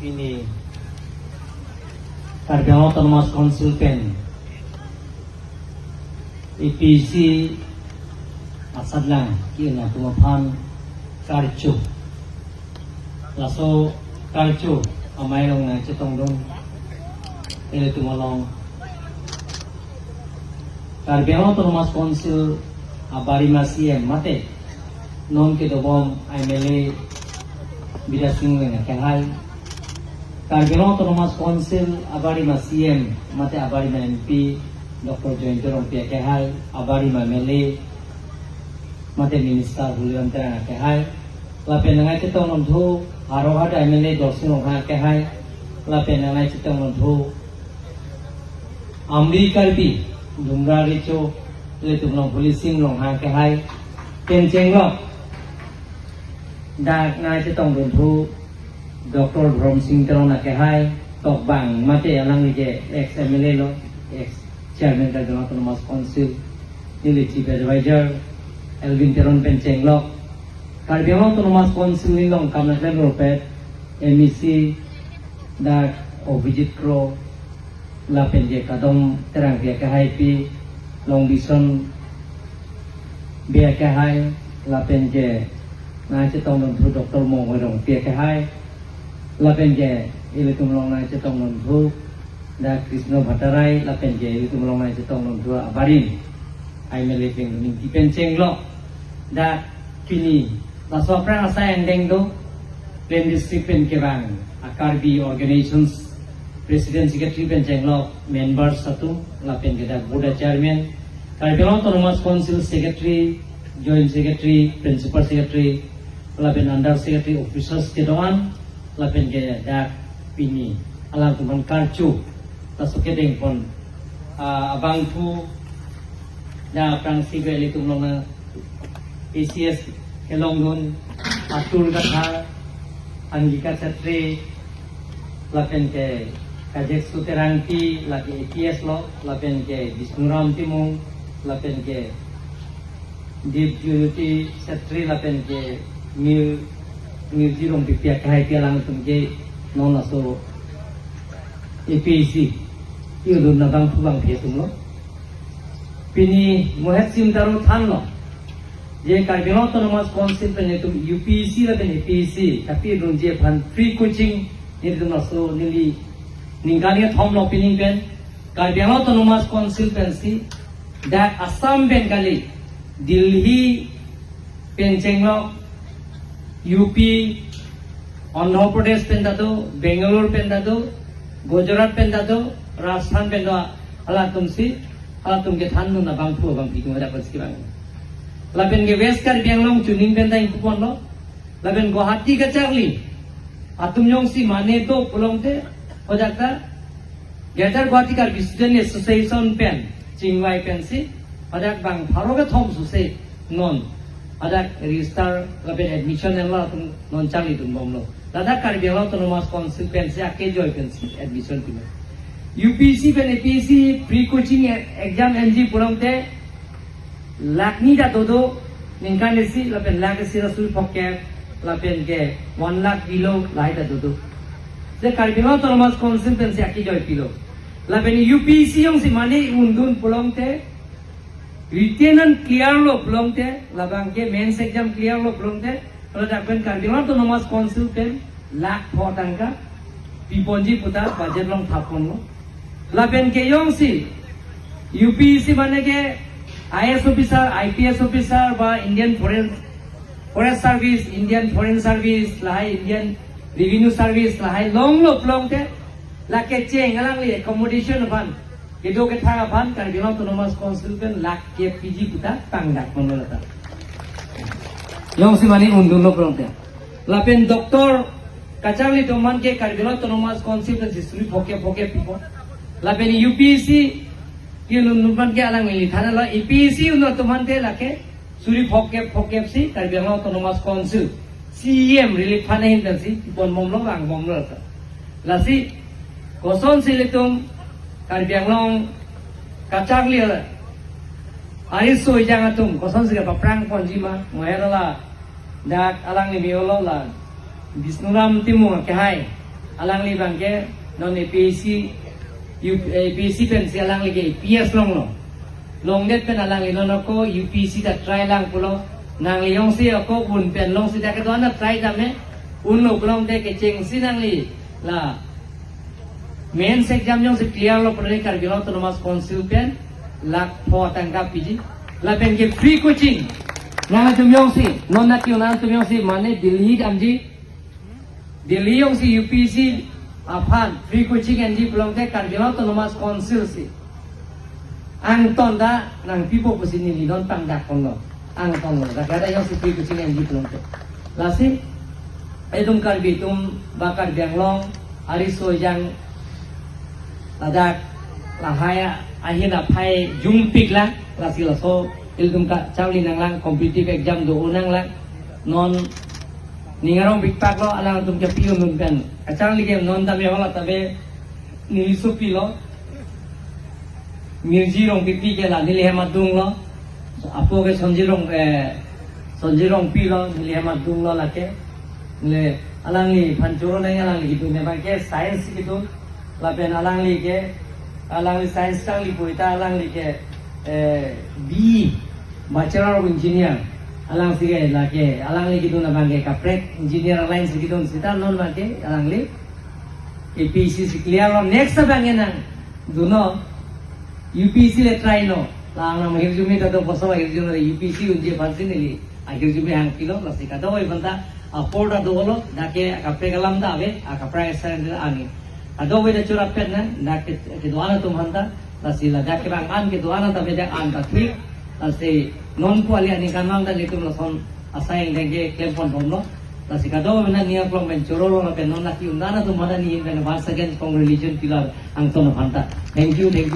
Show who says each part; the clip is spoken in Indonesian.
Speaker 1: ini Karbiang Autonomous Council Pen EPC asad lang kina tumapan karcho laso karcho amay long na chitong dong ele tumalong Karbiang Autonomous Council abari masiem mate non ke dobom MLA bidasing nga kahal Karbiang Autonomous Council abari masiem mate abari ma MP Dr. Jointer Rong Pia kahal abari ma MLA mate minister Hulian Terang kahal lapen ngai chitong nondhu arohat MLA Dorsin Rong kahal lapen ngai chitong nondhu amri karbi dumra richo le tumlong policing long kahal kenceng lo da ngai chitong nondhu Dr. Brom Singh Terong kahal tok bang mate alang je ex MLA lo ex Chairman Karbiang Autonomous Council nili Chief Advisor Elvin Teron Penceng Lok Karbiang Autonomous Council nilong Kamnaklan Ropet MEC da Obijit Kro la penje kadong terang dia kahai pi long bison bia kahai la penje na chetong non thu Dr. Mong Rong Pia kahai la penje ile tumlong na chetong non thu da Krishna Bhattarai la penje ile tumlong na chetong non thu abarin ai mele peng ning ti penceng lo da kini la sopra asa endeng do Plain District pen kebang akarbi organizations President Secretary penceng lo members satu la pen da board chairman Karbiang Autonomous Council Secretary Joint Secretary Principal Secretary la pen under Secretary officers kedongan la pen da pini alang tuman karchu ta sukedeng pon abang tu da prang sigeli tumlong na ACS kelong nun atur katha Angika Chhatri lapen ke Kajek Suteranti lagi APS lo lapen ke Visnuram Timung lapen ke Deep Unity Chhatri lapen ke Mirjirong Bipia kahai pia lang tumje non aso APC iyo dun na bang pubang phetum lo pini mohet sim daru than lo je Karbiang Autonomous Council pen tum UPC la pen APC tapi dun je phan free coaching ni dun aso nili ningkani thom lo pining pen Karbiang Autonomous Council pen si that Assam pen kali Delhi pen chenglo UP Andhra Pradesh pen dado Bangalore pen dado Gujarat pen dado Rajasthan pen do ala tumsi ala tumke than nu na bang phu bang pitung ada pas kibang lapen ke West Karbiang long tuning pen dai kupon lo lapen Guwahati ka charli atum yong si mane to pulongte ojakta Greater Guwahati Karbi Student Association pen chingwai pen si ajak bang pharoga thom su se non ajak register lapen admission en la tum non charli tum bom lo Lada Karbiang Autonomous Council pen si ake joy pen si admission tum UPC pen APC pre coaching exam NG pulongte lakni da todo ningkan si lapen lak si rasul pocket lapen ke 1 lakh kilo lai da todo je Karbiang Autonomous Council pen si ake joy kilo lapen UPC yong si mani undun pulongte written and clear lo pulongte labang ke mains exam clear lo pulongte kalau pen Karbiang Autonomous Council pen lak photang ka piponji puta budget long thapon lo lapen ke yong si UPC mane ke IS officer IPS officer ba Indian Forest Service Indian Foreign Service lahai Indian Revenue Service lahai long lo plongte la ke cheng alang li accommodation ban ke do ke tha ban Karbiang Autonomous Council pen lak ke PG puta tangdak monolata yong si mani undun lo plongte lapen doktor kacangli toman ke Karbiang Autonomous Council pen sisuri poke people lapen UPC yun numpan ke alang mili thana la EPC uno tuman te lake suri phokep si Karbiang Autonomous Council CM relief phane hin dan si pon momlong bang momlo ta la si koson silitum Karbiang long kacangli ala ariso ijang atum koson siga paprang ponjima moherala dak alang ni biolo la Visnuram Timung ke hai alang li bangke non APC APC pen si alang li ke PS long net pen alang li non ko UPC da try lang pulo nang li yong si ko bun pen long si da ke don na try da me unno kulong de ke cheng si nang li la mains exam yong si clear lo pare Kargil Autonomous Council pen lak pho tangka piji la pen ke free coaching nang tum yong si non na kyu nan tum yong si mane Delhi amji Delhi yong si UPC aphan free coaching anji belum te Kargil Autonomous Council si ang tonda nang pipo pusini ni don pang dak kono ang tono da kada yong si free coaching anji belum te lasi edum karbi tum bakar bianglong ari so yang ladak lahaya ahina phai jumpik lang lasi laso iltum ka chawli nang lang competitive exam do unang lang non ningarong bigpak lo alang tum ke piu nun kan achang ligem non tabe hola tabe nilisu pilo mirjirong pipi ke la nili hemadung lo apo ke sonjirong pilo nili hemadung lo lake le alang li pancuro nang alang li gitu memang ke science gitu lapen alang li science kang li puita alang li ke B Bachelor of Engineer alang sige lake alang li gitu na bangke kaprek engineer lain segitu sita non bangke alang li APC si clear lo next bangke nang duno UPC le try no lang na mahirjumi ta do boso mahirjumi UPC unje pansin ni ahirjumi hang kilo lasi ka do banta aporda do lo dake kaprek alam da ave kaprek sen ani ado we de chura pet na dake ke doana tum handa lasi la dake bang an ke doana ta be jak an ta thik lasi non kuali ani kanang da litum lason asai denge klempon domlo lasi kado mena niya klong men chorolo na pe non na ki undana tum handa ni in ben once again from religion pillar ang tono handa thank you